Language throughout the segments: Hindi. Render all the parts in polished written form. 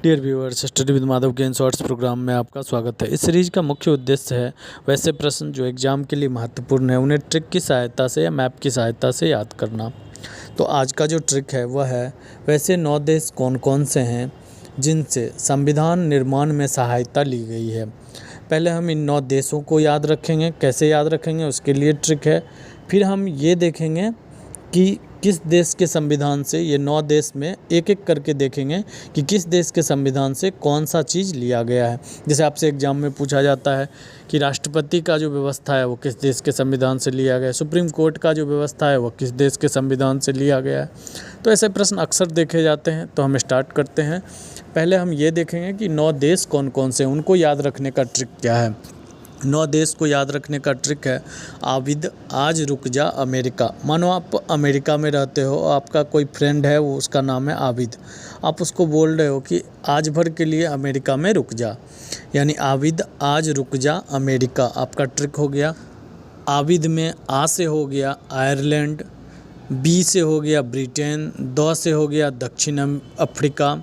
Dear viewers, study with Madhav के इन शॉर्ट्स प्रोग्राम में आपका स्वागत है। इस सीरीज का मुख्य उद्देश्य है वैसे प्रश्न जो एग्जाम के लिए महत्वपूर्ण है उन्हें ट्रिक की सहायता से या मैप की सहायता से याद करना। तो आज का जो ट्रिक है वह है वैसे 9 देश कौन कौन से हैं जिनसे संविधान निर्माण में सहायता ली गई है। पहले हम इन 9 देशों को याद रखेंगे। कैसे याद रखेंगे उसके लिए ट्रिक है। फिर हम ये देखेंगे कि किस देश के संविधान से, ये 9 देश में एक एक करके देखेंगे कि किस देश के संविधान से कौन सा चीज़ लिया गया है। जैसे आपसे एग्जाम में पूछा जाता है कि राष्ट्रपति का जो व्यवस्था है वो किस देश के संविधान से लिया गया है, सुप्रीम कोर्ट का जो व्यवस्था है वो किस देश के संविधान से लिया गया है। तो ऐसे प्रश्न अक्सर देखे जाते हैं। तो हम स्टार्ट करते हैं। पहले हम ये देखेंगे कि 9 देश कौन कौन से, उनको याद रखने का ट्रिक क्या है। 9 देश को याद रखने का ट्रिक है आबिद, आज रुक जा, अमेरिका। मानो आप अमेरिका में रहते हो, आपका कोई फ्रेंड है, वो उसका नाम है आबिद। आप उसको बोल रहे हो कि आज भर के लिए अमेरिका में रुक जा, यानी आबिद आज रुक जा, अमेरिका। आपका ट्रिक हो गया। आबिद में आ से हो गया आयरलैंड, बी से हो गया ब्रिटेन, द से हो गया दक्षिण अफ्रीका।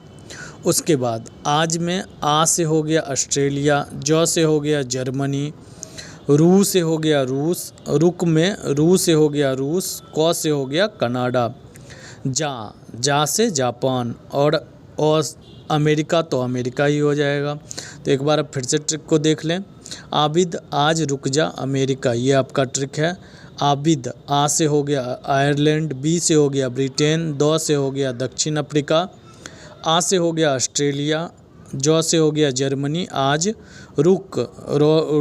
उसके बाद आज में आ से हो गया ऑस्ट्रेलिया, ज से हो गया जर्मनी, रू से हो गया रूस, रुक में रू से हो गया रूस, क से हो गया कनाडा, जा से जापान और अमेरिका तो अमेरिका ही हो जाएगा। तो एक बार अब फिर से ट्रिक को देख लें। आबिद आज रुक जा, अमेरिका, ये आपका ट्रिक है। आबिद आ से हो गया आयरलैंड, बी से हो गया ब्रिटेन, द से हो गया दक्षिण अफ्रीका, आ से हो गया ऑस्ट्रेलिया, ज से हो गया जर्मनी, आज रुक,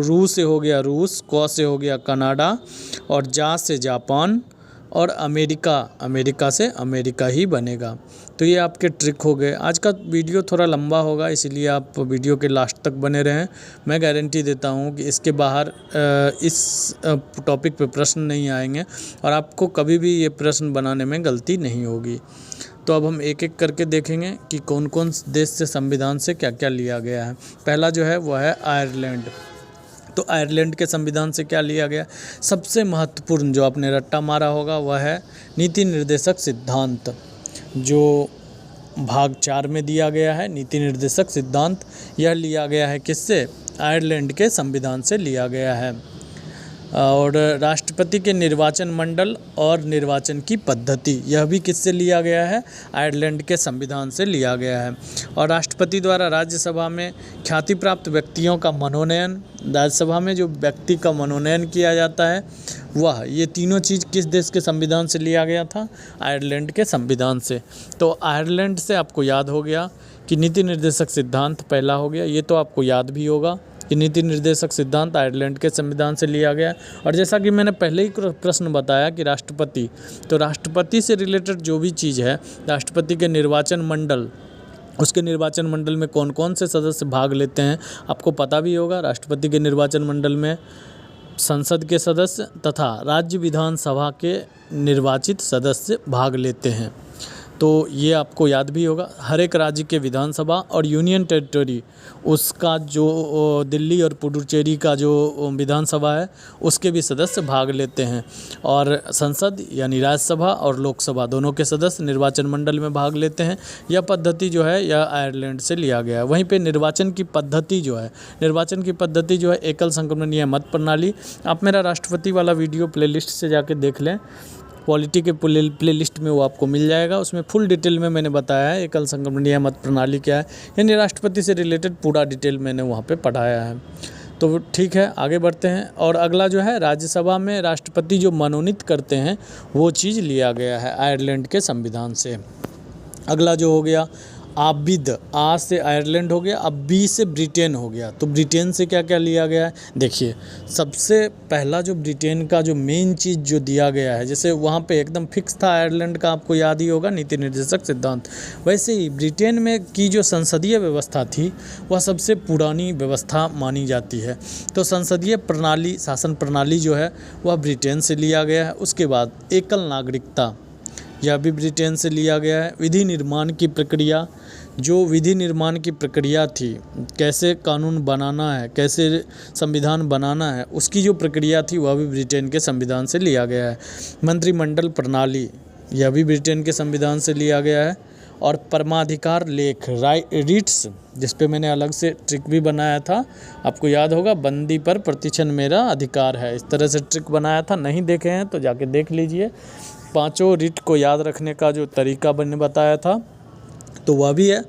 रू से हो गया रूस, क से हो गया कनाडा और जा से जापान और अमेरिका से अमेरिका ही बनेगा। तो ये आपके ट्रिक हो गए। आज का वीडियो थोड़ा लंबा होगा, इसलिए आप वीडियो के लास्ट तक बने रहें। मैं गारंटी देता हूँ कि इसके बाहर इस टॉपिक पे प्रश्न नहीं आएंगे और आपको कभी भी ये प्रश्न बनाने में गलती नहीं होगी। तो अब हम एक एक करके देखेंगे कि कौन कौन देश से संविधान से क्या क्या लिया गया है। पहला जो है वह है आयरलैंड। तो आयरलैंड के संविधान से क्या लिया गया? सबसे महत्वपूर्ण जो आपने रट्टा मारा होगा वह है नीति निर्देशक सिद्धांत, जो भाग 4 में दिया गया है। नीति निर्देशक सिद्धांत यह लिया गया है किससे? आयरलैंड के संविधान से लिया गया है। और राष्ट्रपति के निर्वाचन मंडल और निर्वाचन की पद्धति, यह भी किससे लिया गया है? आयरलैंड के संविधान से लिया गया है। और राष्ट्रपति द्वारा राज्यसभा में ख्याति प्राप्त व्यक्तियों का मनोनयन, राज्यसभा में जो व्यक्ति का मनोनयन किया जाता है वह, ये तीनों चीज़ किस देश के संविधान से लिया गया था? आयरलैंड के संविधान से। तो आयरलैंड से आपको याद हो गया कि नीति निर्देशक सिद्धांत पहला हो गया। ये तो आपको याद भी होगा कि नीति निर्देशक सिद्धांत आयरलैंड के संविधान से लिया गया। और जैसा कि मैंने पहले ही प्रश्न बताया कि राष्ट्रपति, तो राष्ट्रपति से रिलेटेड जो भी चीज़ है, राष्ट्रपति के निर्वाचन मंडल, उसके निर्वाचन मंडल में कौन कौन से सदस्य भाग लेते हैं आपको पता भी होगा। राष्ट्रपति के निर्वाचन मंडल में संसद के सदस्य तथा राज्य विधानसभा के निर्वाचित सदस्य भाग लेते हैं। तो ये आपको याद भी होगा। हर एक राज्य के विधानसभा और यूनियन टेरिटरी, उसका जो दिल्ली और पुडुचेरी का जो विधानसभा है उसके भी सदस्य भाग लेते हैं। और संसद यानी राज्यसभा और लोकसभा दोनों के सदस्य निर्वाचन मंडल में भाग लेते हैं। यह पद्धति जो है यह आयरलैंड से लिया गया है। वहीं पे निर्वाचन की पद्धति जो है एकल संक्रमणीय मत प्रणाली। आप मेरा राष्ट्रपति वाला वीडियो प्लेलिस्ट से जाके देख लें, पॉलिटी के प्लेलिस्ट में वो आपको मिल जाएगा। उसमें फुल डिटेल में मैंने बताया है एकल संक्रमणीय मत प्रणाली क्या है, यानी राष्ट्रपति से रिलेटेड पूरा डिटेल मैंने वहाँ पे पढ़ाया है। तो ठीक है, आगे बढ़ते हैं। और अगला जो है राज्यसभा में राष्ट्रपति जो मनोनीत करते हैं वो चीज़ लिया गया है आयरलैंड के संविधान से। अगला जो हो गया आबिद, आ से आयरलैंड हो गया, अब बी से ब्रिटेन हो गया। तो ब्रिटेन से क्या क्या लिया गया है? देखिए, सबसे पहला जो ब्रिटेन का जो मेन चीज़ जो दिया गया है, जैसे वहाँ पे एकदम फिक्स था आयरलैंड का, आपको याद ही होगा नीति निर्देशक सिद्धांत, वैसे ही ब्रिटेन में की जो संसदीय व्यवस्था थी वह सबसे पुरानी व्यवस्था मानी जाती है। तो संसदीय प्रणाली, शासन प्रणाली जो है वह ब्रिटेन से लिया गया है। उसके बाद एकल नागरिकता, यह भी ब्रिटेन से लिया गया है। विधि निर्माण की प्रक्रिया, जो विधि निर्माण की प्रक्रिया थी, कैसे कानून बनाना है, कैसे संविधान बनाना है, उसकी जो प्रक्रिया थी वह भी ब्रिटेन के संविधान से लिया गया है। मंत्रिमंडल प्रणाली, यह भी ब्रिटेन के संविधान से लिया गया है। और परमाधिकार लेख रीट्स, जिस पे मैंने अलग से ट्रिक भी बनाया था, आपको याद होगा, बंदी पर प्रतिक्षण मेरा अधिकार है, इस तरह से ट्रिक बनाया था। नहीं देखे हैं तो जाके देख लीजिए। पांचों रीट को याद रखने का जो तरीका मैंने बताया था तो वह भी है।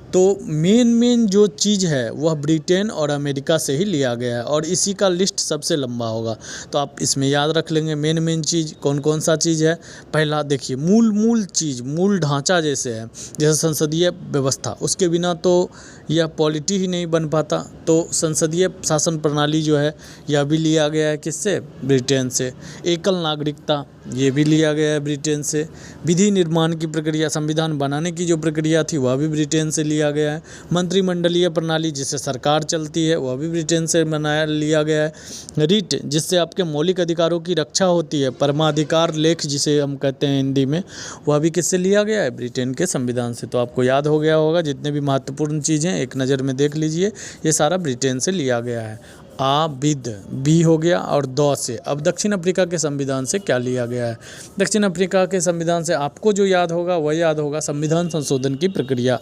तो मेन जो चीज़ है वह ब्रिटेन और अमेरिका से ही लिया गया है और इसी का लिस्ट सबसे लंबा होगा, तो आप इसमें याद रख लेंगे मेन चीज़ कौन कौन सा चीज़ है। पहला देखिए, मूल चीज़, मूल ढांचा जैसे है, जैसे संसदीय व्यवस्था, उसके बिना तो यह पॉलिटी ही नहीं बन पाता। तो संसदीय शासन प्रणाली जो है यह भी लिया गया है किससे, ब्रिटेन से। एकल नागरिकता ये भी लिया गया है ब्रिटेन से। विधि निर्माण की प्रक्रिया, संविधान बनाने की जो प्रक्रिया थी वह भी ब्रिटेन से लिया गया है। मंत्रिमंडलीय प्रणाली जिससे सरकार चलती है वह भी ब्रिटेन से लिया गया है। रीट जिससे आपके मौलिक अधिकारों की रक्षा होती है, परमाधिकार लेख जिसे हम कहते हैं हिंदी में, वह भी किससे लिया गया है, ब्रिटेन के संविधान से। तो आपको याद हो गया होगा, जितने भी महत्वपूर्ण चीज़ें एक नज़र में देख लीजिए, ये सारा ब्रिटेन से लिया गया है। आबिद बी हो गया और दौ से। अब दक्षिण अफ्रीका के संविधान से क्या लिया गया है। दक्षिण अफ्रीका के संविधान से आपको जो याद होगा वह याद होगा संविधान संशोधन की प्रक्रिया।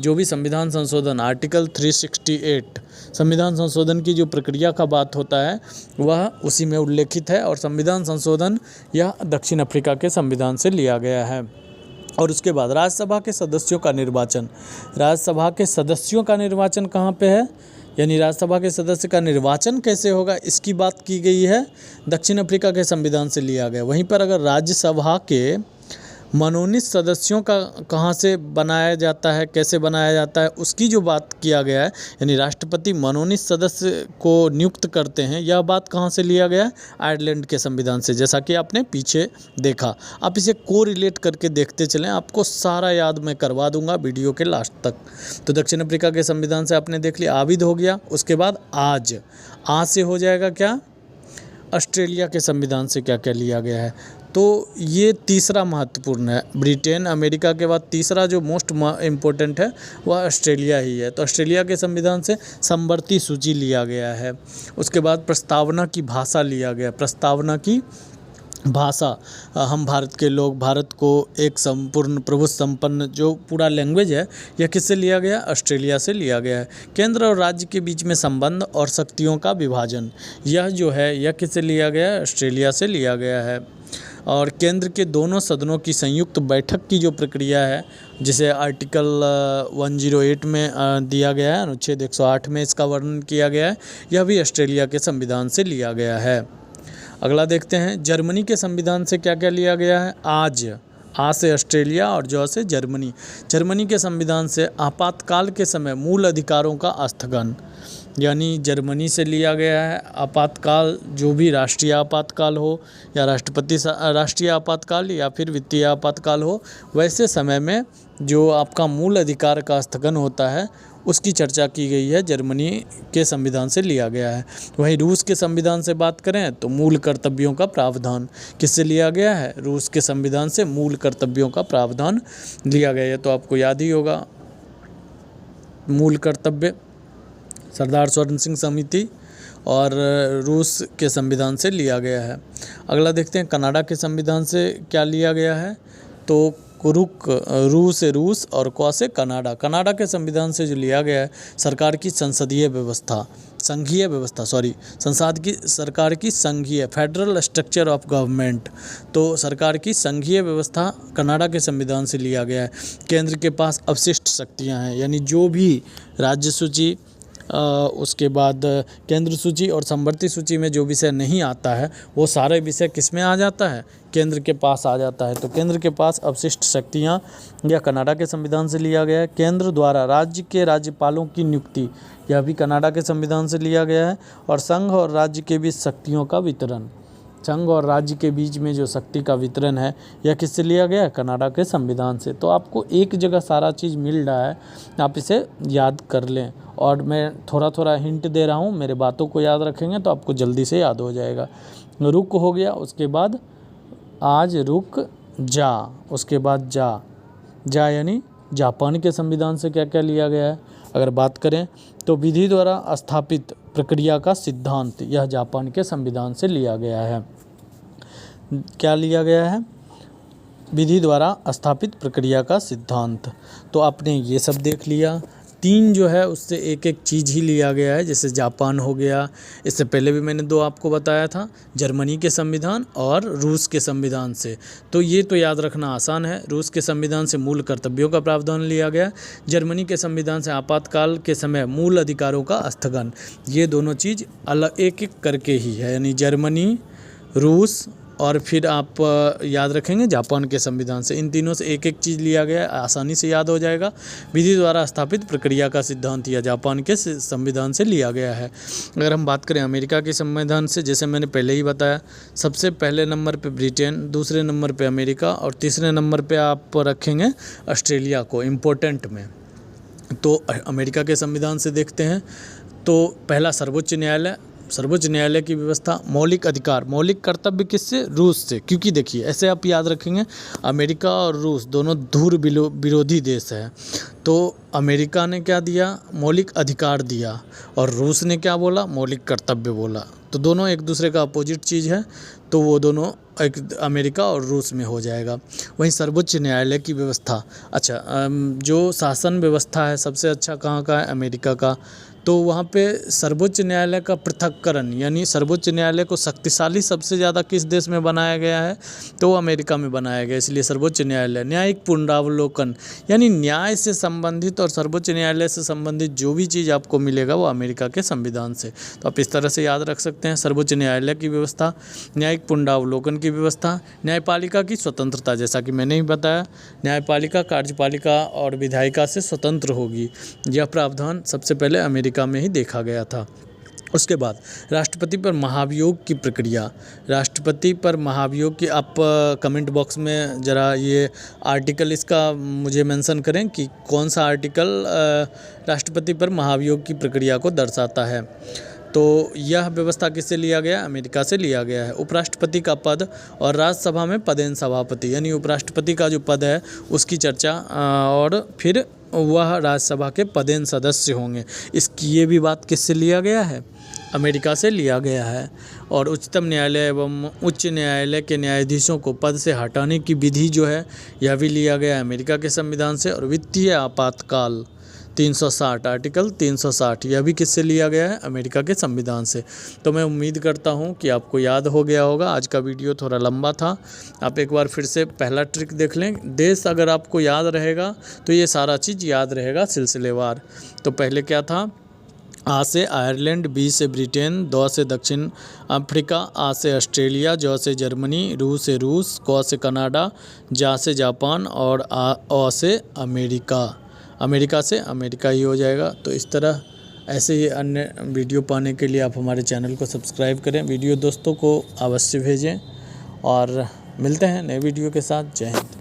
जो भी संविधान संशोधन आर्टिकल 368 संविधान संशोधन की जो प्रक्रिया का बात होता है वह उसी में उल्लेखित है और संविधान संशोधन यह दक्षिण अफ्रीका के संविधान से लिया गया है। और उसके बाद राज्यसभा के सदस्यों का निर्वाचन। राज्यसभा के सदस्यों का निर्वाचन कहाँ पे है, यानी राज्यसभा के सदस्य का निर्वाचन कैसे होगा, इसकी बात की गई है, दक्षिण अफ्रीका के संविधान से लिया गया। वहीं पर अगर राज्यसभा के मनोनीत सदस्यों का कहाँ से बनाया जाता है, कैसे बनाया जाता है, उसकी जो बात किया गया है, यानी राष्ट्रपति मनोनीत सदस्य को नियुक्त करते हैं, यह बात कहाँ से लिया गया है, आयरलैंड के संविधान से, जैसा कि आपने पीछे देखा। आप इसे कोरिलेट करके देखते चलें, आपको सारा याद मैं करवा दूंगा वीडियो के लास्ट तक। तो दक्षिण अफ्रीका के संविधान से आपने देख लिया, आबिद हो गया। उसके बाद आज से हो जाएगा क्या, ऑस्ट्रेलिया के संविधान से क्या क्या लिया गया है। तो ये तीसरा महत्वपूर्ण है, ब्रिटेन अमेरिका के बाद तीसरा जो मोस्ट इम्पोर्टेंट है वह ऑस्ट्रेलिया ही है। तो ऑस्ट्रेलिया के संविधान से समवर्ती सूची लिया गया है। उसके बाद प्रस्तावना की भाषा लिया गया, प्रस्तावना की भाषा, हम भारत के लोग, भारत को एक संपूर्ण प्रभु संपन्न जो पूरा लैंग्वेज है, यह किससे लिया गया, ऑस्ट्रेलिया से लिया गया है। केंद्र और राज्य के बीच में संबंध और शक्तियों का विभाजन, यह जो है यह किससे लिया गया है, ऑस्ट्रेलिया से लिया गया है। और केंद्र के दोनों सदनों की संयुक्त बैठक की जो प्रक्रिया है, जिसे आर्टिकल 108 में दिया गया है, अनुच्छेद 108 में इसका वर्णन किया गया है, यह भी ऑस्ट्रेलिया के संविधान से लिया गया है। अगला देखते हैं, जर्मनी के संविधान से क्या क्या लिया गया है। आ से ऑस्ट्रेलिया और जौ से जर्मनी। जर्मनी के संविधान से आपातकाल के समय मूल अधिकारों का स्थगन, यानी जर्मनी से लिया गया है। आपातकाल जो भी राष्ट्रीय आपातकाल हो या राष्ट्रीय आपातकाल या फिर वित्तीय आपातकाल हो, वैसे समय में जो आपका मूल अधिकार का स्थगन होता है उसकी चर्चा की गई है, जर्मनी के संविधान से लिया गया है। वहीं रूस के संविधान से बात करें तो मूल कर्तव्यों का प्रावधान किससे लिया गया है, रूस के संविधान से मूल कर्तव्यों का प्रावधान लिया गया है। तो आपको याद ही होगा, मूल कर्तव्य सरदार स्वर्ण सिंह समिति और रूस के संविधान से लिया गया है। अगला देखते हैं, कनाडा के संविधान से क्या लिया गया है। तो रू से रूस और क से कनाडा। कनाडा के संविधान से जो लिया गया है, सरकार की संसदीय व्यवस्था, सरकार की संघीय, फेडरल स्ट्रक्चर ऑफ गवर्नमेंट। तो सरकार की संघीय व्यवस्था कनाडा के संविधान से लिया गया है। केंद्र के पास अवशिष्ट शक्तियां हैं, यानी जो भी राज्य सूची, उसके बाद केंद्र सूची और समवर्ती सूची में जो विषय नहीं आता है वो सारे विषय किस में आ जाता है, केंद्र के पास आ जाता है। तो केंद्र के पास अवशिष्ट शक्तियां यह कनाडा के संविधान से लिया गया है। केंद्र द्वारा राज्य के राज्यपालों की नियुक्ति, यह भी कनाडा के संविधान से लिया गया है। और संघ और राज्य के बीच शक्तियों का वितरण, संघ और राज्य के बीच में जो शक्ति का वितरण है यह किससे लिया गया है, कनाडा के संविधान से। तो आपको एक जगह सारा चीज़ मिल रहा है, आप इसे याद कर लें। और मैं थोड़ा थोड़ा हिंट दे रहा हूँ, मेरे बातों को याद रखेंगे तो आपको जल्दी से याद हो जाएगा। रुक हो गया, उसके बाद आज रुक जा, उसके बाद जा यानी जापान के संविधान से क्या क्या लिया गया है। अगर बात करें तो विधि द्वारा स्थापित प्रक्रिया का सिद्धांत, यह जापान के संविधान से लिया गया है। क्या लिया गया है, विधि द्वारा स्थापित प्रक्रिया का सिद्धांत। तो आपने ये सब देख लिया। 3 जो है उससे एक एक चीज़ ही लिया गया है, जैसे जापान हो गया, इससे पहले भी मैंने 2 आपको बताया था, जर्मनी के संविधान और रूस के संविधान से। तो ये तो याद रखना आसान है। रूस के संविधान से मूल कर्तव्यों का प्रावधान लिया गया, जर्मनी के संविधान से आपातकाल के समय मूल अधिकारों का स्थगन। ये दोनों चीज़ अलग एक एक करके ही है, यानी जर्मनी, रूस और फिर आप याद रखेंगे जापान के संविधान से। इन तीनों से एक एक चीज़ लिया गया है, आसानी से याद हो जाएगा। विधि द्वारा स्थापित प्रक्रिया का सिद्धांत या जापान के संविधान से लिया गया है। अगर हम बात करें अमेरिका के संविधान से, जैसे मैंने पहले ही बताया, सबसे पहले नंबर पे ब्रिटेन, दूसरे नंबर पे अमेरिका और तीसरे नंबर पे आप रखेंगे ऑस्ट्रेलिया को इम्पोर्टेंट में। तो अमेरिका के संविधान से देखते हैं तो पहला सर्वोच्च न्यायालय, सर्वोच्च न्यायालय की व्यवस्था, मौलिक अधिकार, मौलिक कर्तव्य किससे? रूस से। क्योंकि देखिए ऐसे आप याद रखेंगे, अमेरिका और रूस दोनों धुर विरोधी देश है। तो अमेरिका ने क्या दिया? मौलिक अधिकार दिया, और रूस ने क्या बोला? मौलिक कर्तव्य बोला। तो दोनों एक दूसरे का अपोजिट चीज़ है, तो वो दोनों एक अमेरिका और रूस में हो जाएगा। वहीं सर्वोच्च न्यायालय की व्यवस्था, अच्छा जो शासन व्यवस्था है सबसे अच्छा कहाँ का है? अमेरिका का। तो वहाँ पे सर्वोच्च न्यायालय का पृथक्करण, यानी सर्वोच्च न्यायालय को शक्तिशाली सबसे ज़्यादा किस देश में बनाया गया है? तो अमेरिका में बनाया गया, इसलिए सर्वोच्च न्यायालय। न्यायिक पुनरावलोकन, यानी न्याय से संबंधित और सर्वोच्च न्यायालय से संबंधित जो भी चीज़ आपको मिलेगा वो अमेरिका के संविधान से। तो आप इस तरह से याद रख सकते हैं, सर्वोच्च न्यायालय की व्यवस्था, न्यायिक पुनरावलोकन की व्यवस्था, न्यायपालिका की स्वतंत्रता, जैसा कि मैंने ही बताया, न्यायपालिका कार्यपालिका और विधायिका से स्वतंत्र होगी। यह प्रावधान सबसे पहले अमेरिका में ही देखा गया था। उसके बाद राष्ट्रपति पर महाभियोग की प्रक्रिया, राष्ट्रपति पर महाभियोग की आप कमेंट बॉक्स में ज़रा ये आर्टिकल इसका मुझे मेंशन करें कि कौन सा आर्टिकल राष्ट्रपति पर महाभियोग की प्रक्रिया को दर्शाता है। तो यह व्यवस्था किससे लिया गया? अमेरिका से लिया गया है। उपराष्ट्रपति का पद और राज्यसभा में पदेन सभापति, यानी उपराष्ट्रपति का जो पद है उसकी चर्चा, और फिर वह राज्यसभा के पदेन सदस्य होंगे। इसकी ये भी बात किससे लिया गया है? अमेरिका से लिया गया है। और उच्चतम न्यायालय एवं उच्च न्यायालय के न्यायाधीशों को पद से हटाने की विधि जो है यह भी लिया गया है अमेरिका के संविधान से। और वित्तीय आपातकाल 360, आर्टिकल 360, यह भी किससे लिया गया है? अमेरिका के संविधान से। तो मैं उम्मीद करता हूं कि आपको याद हो गया होगा। आज का वीडियो थोड़ा लंबा था, आप एक बार फिर से पहला ट्रिक देख लें। देश अगर आपको याद रहेगा तो ये सारा चीज़ याद रहेगा सिलसिलेवार। तो पहले क्या था? आ से आयरलैंड, बी से ब्रिटेन, द से दक्षिण अफ्रीका, आ से ऑस्ट्रेलिया, ज से जर्मनी, रू से रूस, क से कनाडा, जा से जापान और अ से अमेरिका। अमेरिका से अमेरिका ही हो जाएगा। तो इस तरह ऐसे ही अन्य वीडियो पाने के लिए आप हमारे चैनल को सब्सक्राइब करें, वीडियो दोस्तों को अवश्य भेजें, और मिलते हैं नए वीडियो के साथ। जय हिंद।